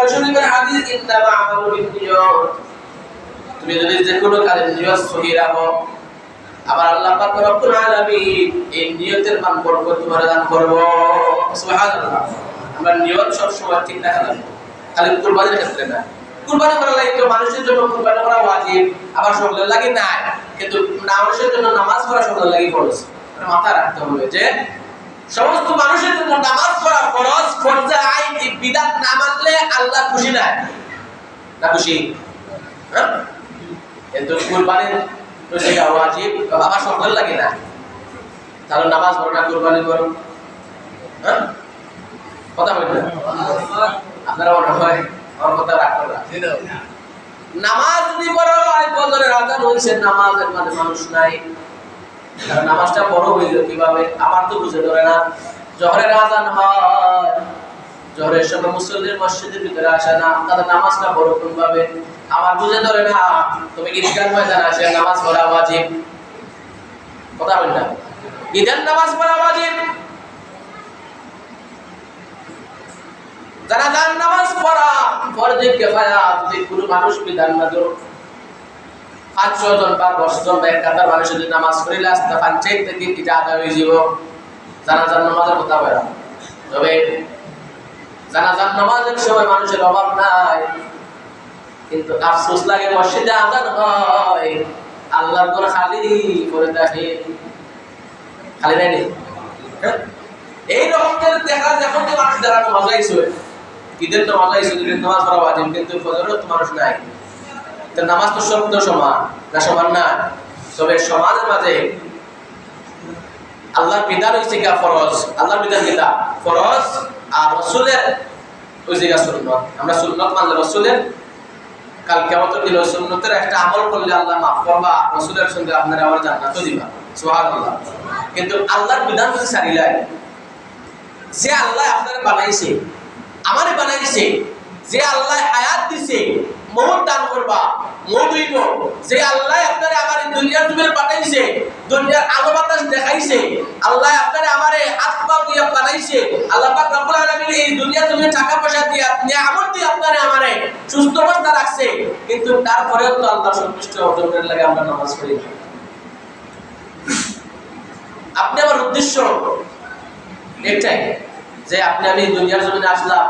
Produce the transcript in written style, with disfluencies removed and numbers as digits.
বুখারী শরীফের হাদিস ইন্নামা আমালু বিন্নিয়াত। তুমি যদি যে কোনো কাজের নিয়ত সহিহ রাখো, আবার আল্লাহ পাক রব্বুল আলামিন এই নিয়তের মান বরকত তোমার দান করব। সুবহানাল্লাহ। আমরা নিয়ত সব সময় ঠিক রাখা লাগবে, খালি কুরবানির ক্ষেত্রে না। কুরবানি করা লাগে তো মানুষের জন্য কুরবানি করা ওয়াজিব, আবার সকলের লাগে না, কিন্তু মানুষের জন্য নামাজ পড়া সকলের লাগে ফরজ। মানে মাথায় রাখতে হবে যে সমস্ত মানুষের জন্য নামাজ পড়া ফরজ, ফরজে আইন। এই বিধান না মানলে আল্লাহ খুশি না, না খুশি? হ্যাঁ, কিন্তু কুরবানির রসিকা ওয়াজিব, আবার সকলের লাগে না। তাহলে নামাজ পড়ো না, কুরবানি করো। হ্যাঁ, কথা বলেন না আপনারা? মনে হয় আমার কথা রাখবেন না। নামাজ যদি পড়ো, ফজরের আযান হইছে, নামাজের মাঝে মানুষ নাই, নামাজটা বড় হইল কিভাবে? আমার তো বুঝে ধরে না। জোহরের আযান হয়, জোহরের সময় মুসল্লির মসজিদের ভিতরে আসে না, তাদের নামাজটা বড় কোন ভাবে? আমার বুঝে ধরে না। তুমি ঈদগাহ ময়দানে আসে নামাজ পড়া ওয়াজিব, কথা বলেন না? ঈদের নামাজ পড়া ওয়াজিব। জানাজার নামাজ পড়া ফরজে কিফায়া। যদি কোনো মানুষ বিধান না দিল, 5-6 জন বা 10 জন বা 1 কাতার মানুষ যদি নামাজ পড়িলে আস্তে পঞ্চায়েত থেকে এটা আদায় হয়ে যাব। জানাজার নামাজের কথা বলা, তবে জানাজার নামাজের সময় মানুষের অভাব নাই, কিন্তু আফসোস লাগে মসজিদে আযান হয়, আল্লাহর ঘর খালি করে থাকে। খালি নাই? হ্যাঁ, এই রকমের দেখা যখন যে মানুষ যারা নামাজ আইছে, ঈদের নামাজ আইছে, ঈদের নামাজ পড়া ওয়াজিব, কিন্তু ফজরের তো মানুষ নাই। তো নামাজ তো সব তো সমান না, সমান না? তবে সমাজের মাঝে আল্লাহর বিধান হইছে কি ফরজ, আল্লাহর বিধান কিটা ফরজ, আর রাসূলের হইছে কি সুন্নাত। আমরা সুন্নাত মানলে রাসূলের কাল কিয়ামতের দিন সুন্নতের একটা আমল করলে আল্লাহ মাফ করবা, রাসূলের সঙ্গে আপনারা আমার জান্নাত দিবা। সুবহানাল্লাহ। কিন্তু আল্লাহর বিধান যদি ছাড়িলাই, যে আল্লাহ আপনারে বানাইছে, আমারে বানাইছে, যে আল্লাহ হায়াত দিছে, মৌত দান করবা, মৌত হইব, যে আল্লাহ আপনারে আমার এই দুনিয়ার জমিনে পাঠাইছে, দুনিয়ার আলো বাতাস দেখাইছে, আল্লাহ আপনারে আমারে হাত পা দিয়ে বানাইছে, আল্লাহ পাক রব্বুল আলামিন এই দুনিয়ার জমিনে টাকা পয়সা দিয়ে নিয়ামত দিয়ে আপনারে আমারে সুস্থ অবস্থা রাখছে, কিন্তু তারপরেও তো আল্লাহ সন্তুষ্ট অর্জনের লাগে আমরা নামাজ পড়ি। আপনি আমার উদ্দেশ্য এটাই যে আপনি আমি দুনিয়ার জমিনে আসলাম,